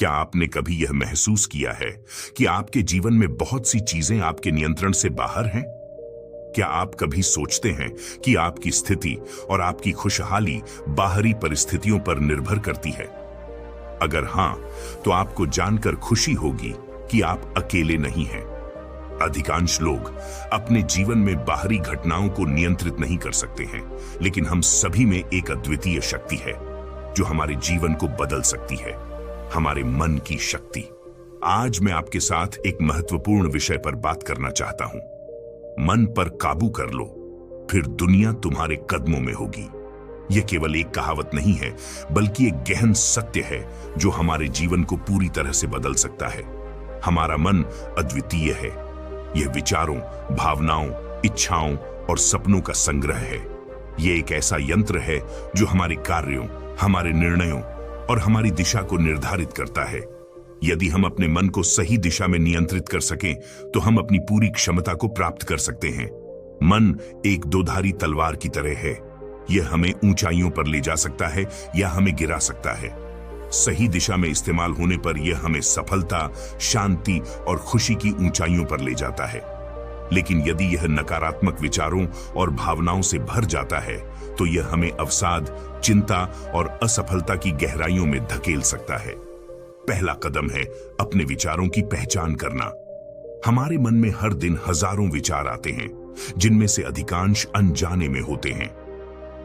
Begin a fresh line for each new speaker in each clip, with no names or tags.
क्या आपने कभी यह महसूस किया है कि आपके जीवन में बहुत सी चीजें आपके नियंत्रण से बाहर हैं? क्या आप कभी सोचते हैं कि आपकी स्थिति और आपकी खुशहाली बाहरी परिस्थितियों पर निर्भर करती है? अगर हां, तो आपको जानकर खुशी होगी कि आप अकेले नहीं हैं। अधिकांश लोग अपने जीवन में बाहरी घटनाओं को नियंत्रित नहीं कर सकते हैं, लेकिन हम सभी में एक अद्वितीय शक्ति है जो हमारे जीवन को बदल सकती है, हमारे मन की शक्ति। आज मैं आपके साथ एक महत्वपूर्ण विषय पर बात करना चाहता हूं। मन पर काबू कर लो, फिर दुनिया तुम्हारे कदमों में होगी। यह केवल एक कहावत नहीं है, बल्कि एक गहन सत्य है जो हमारे जीवन को पूरी तरह से बदल सकता है। हमारा मन अद्वितीय है। यह विचारों, भावनाओं, इच्छाओं और सपनों का संग्रह है। यह एक ऐसा यंत्र है जो हमारे कार्यों, हमारे निर्णयों और हमारी दिशा को निर्धारित करता है। यदि हम अपने मन को सही दिशा में नियंत्रित कर सकें, तो हम अपनी पूरी क्षमता को प्राप्त कर सकते हैं। मन एक दोधारी तलवार की तरह है। यह हमें ऊंचाइयों पर ले जा सकता है या हमें गिरा सकता है। सही दिशा में इस्तेमाल होने पर यह हमें सफलता, शांति और खुशी की ऊंचाइयों पर ले जाता है। लेकिन यदि यह नकारात्मक विचारों और भावनाओं से भर जाता है, तो यह हमें अवसाद, चिंता और असफलता की गहराइयों में धकेल सकता है। पहला कदम है अपने विचारों की पहचान करना। हमारे मन में हर दिन हजारों विचार आते हैं, जिनमें से अधिकांश अनजाने में होते हैं।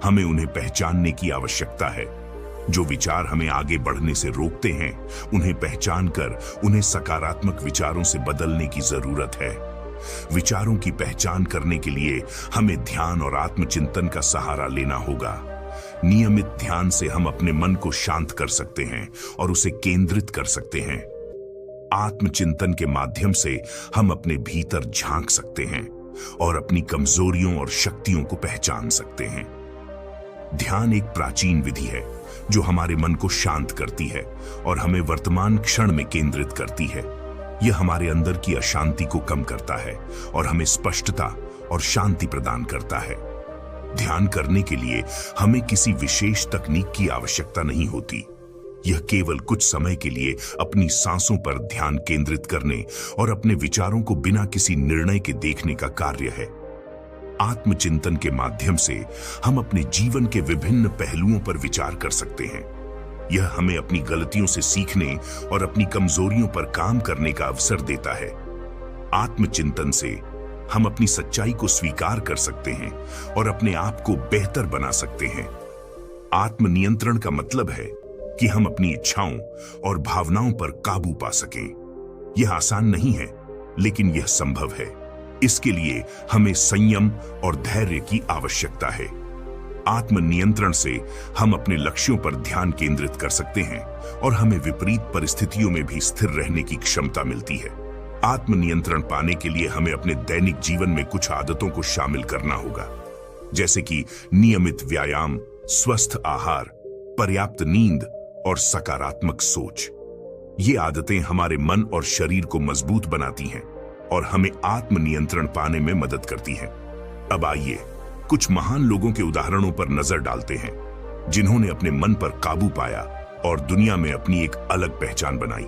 हमें उन्हें पहचानने की आवश्यकता है। जो विचार हमें आगे बढ़ने से रोकते हैं, उन्हें पहचानकर उन्हें सकारात्मक विचारों से बदलने की जरूरत है। विचारों की पहचान करने के लिए हमें ध्यान और आत्मचिंतन का सहारा लेना होगा। नियमित ध्यान से हम अपने मन को शांत कर सकते हैं और उसे केंद्रित कर सकते हैं। आत्मचिंतन के माध्यम से हम अपने भीतर झांक सकते हैं और अपनी कमजोरियों और शक्तियों को पहचान सकते हैं। ध्यान एक प्राचीन विधि है जो हमारे मन को शांत करती है और हमें वर्तमान क्षण में केंद्रित करती है। यह हमारे अंदर की अशांति को कम करता है और हमें स्पष्टता और शांति प्रदान करता है। ध्यान करने के लिए हमें किसी विशेष तकनीक की आवश्यकता नहीं होती। यह केवल कुछ समय के लिए अपनी सांसों पर ध्यान केंद्रित करने और अपने विचारों को बिना किसी निर्णय के देखने का कार्य है। आत्मचिंतन के माध्यम से हम अपने जीवन के विभिन्न पहलुओं पर विचार कर सकते हैं। यह हमें अपनी गलतियों से सीखने और अपनी कमजोरियों पर काम करने का अवसर देता है। आत्मचिंतन से हम अपनी सच्चाई को स्वीकार कर सकते हैं और अपने आप को बेहतर बना सकते हैं। आत्मनियंत्रण का मतलब है कि हम अपनी इच्छाओं और भावनाओं पर काबू पा सकें। यह आसान नहीं है, लेकिन यह संभव है। इसके लिए हमें संयम और धैर्य की आवश्यकता है। आत्मनियंत्रण से हम अपने लक्ष्यों पर ध्यान केंद्रित कर सकते हैं और हमें विपरीत परिस्थितियों में भी स्थिर रहने की क्षमता मिलती है। आत्मनियंत्रण पाने के लिए हमें अपने दैनिक जीवन में कुछ आदतों को शामिल करना होगा, जैसे कि नियमित व्यायाम, स्वस्थ आहार, पर्याप्त नींद और सकारात्मक सोच। ये आदतें हमारे मन और शरीर को मजबूत बनाती हैं और हमें आत्मनियंत्रण पाने में मदद करती हैं। अब आइए कुछ महान लोगों के उदाहरणों पर नजर डालते हैं, जिन्होंने अपने मन पर काबू पाया और दुनिया में अपनी एक अलग पहचान बनाई।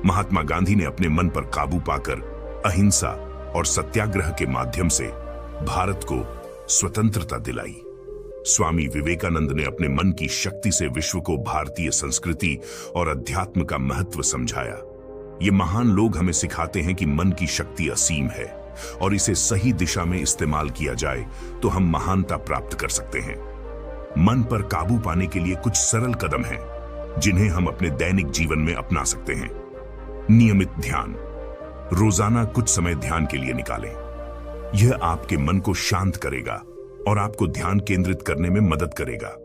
महात्मा गांधी ने अपने मन पर काबू पाकर अहिंसा और सत्याग्रह के माध्यम से भारत को स्वतंत्रता दिलाई। स्वामी विवेकानंद ने अपने मन की शक्ति से विश्व को भारतीय संस्कृति और अध्यात्म का महत्व समझाया। ये महान लोग हमें सिखाते हैं कि मन की शक्ति असीम है और इसे सही दिशा में इस्तेमाल किया जाए तो हम महानता प्राप्त कर सकते हैं। मन पर काबू पाने के लिए कुछ सरल कदम हैं, जिन्हें हम अपने दैनिक जीवन में अपना सकते हैं। नियमित ध्यान। रोजाना कुछ समय ध्यान के लिए निकालें। यह आपके मन को शांत करेगा और आपको ध्यान केंद्रित करने में मदद करेगा।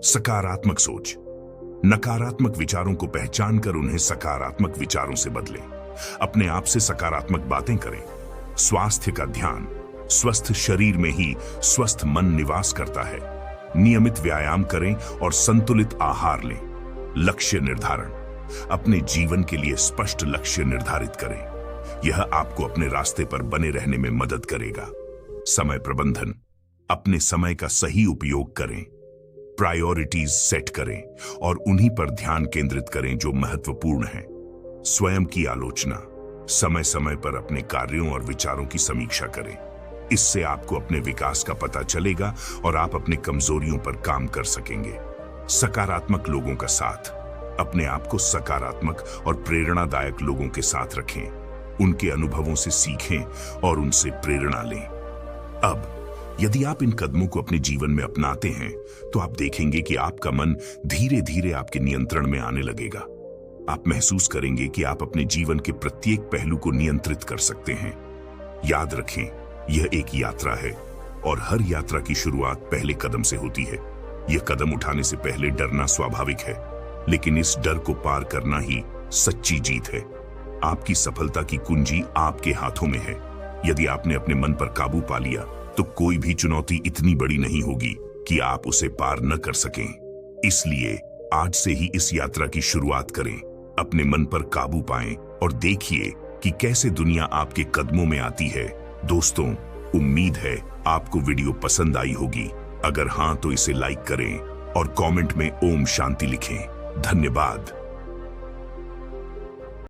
सकारात्मक सोच। नकारात्मक विचारों को पहचानकर उन्हें सकारात्मक विचारों से बदलें। अपने आप से सकारात्मक बातें करें। स्वास्थ्य का ध्यान। स्वस्थ शरीर में ही स्वस्थ मन निवास करता है। नियमित व्यायाम करें और संतुलित आहार लें। लक्ष्य निर्धारण। अपने जीवन के लिए स्पष्ट लक्ष्य निर्धारित करें। यह आपको अपने रास्ते पर बने रहने में मदद करेगा। समय प्रबंधन। अपने समय का सही उपयोग करें। प्रायोरिटीज सेट करें और उन्हीं पर ध्यान केंद्रित करें जो महत्वपूर्ण है। स्वयं की आलोचना, समय समय पर अपने कार्यों और विचारों की समीक्षा करें। इससे आपको अपने विकास का पता चलेगा और आप अपने कमजोरियों पर काम कर सकेंगे। सकारात्मक लोगों का साथ, अपने आप को सकारात्मक और प्रेरणादायक लोगों के साथ रखें। उनके अनुभवों से सीखें और उनसे प्रेरणा लें। अब यदि आप इन कदमों को अपने जीवन में अपनाते हैं तो आप देखेंगे कि आपका मन धीरे धीरे आपके नियंत्रण में आने लगेगा। आप महसूस करेंगे कि आप अपने जीवन के प्रत्येक पहलू को नियंत्रित कर सकते हैं। याद रखें, यह एक यात्रा है और हर यात्रा की शुरुआत पहले कदम से होती है। यह कदम उठाने से पहले डरना स्वाभाविक है, लेकिन इस डर को पार करना ही सच्ची जीत है। आपकी सफलता की कुंजी आपके हाथों में है। यदि आपने अपने मन पर काबू पा लिया तो कोई भी चुनौती इतनी बड़ी नहीं होगी कि आप उसे पार न कर सकें। इसलिए आज से ही इस यात्रा की शुरुआत करें। अपने मन पर काबू पाएं और देखिए कि कैसे दुनिया आपके कदमों में आती है। दोस्तों, उम्मीद है आपको वीडियो पसंद आई होगी। अगर हां तो इसे लाइक करें और कमेंट में ओम शांति लिखें। धन्यवाद।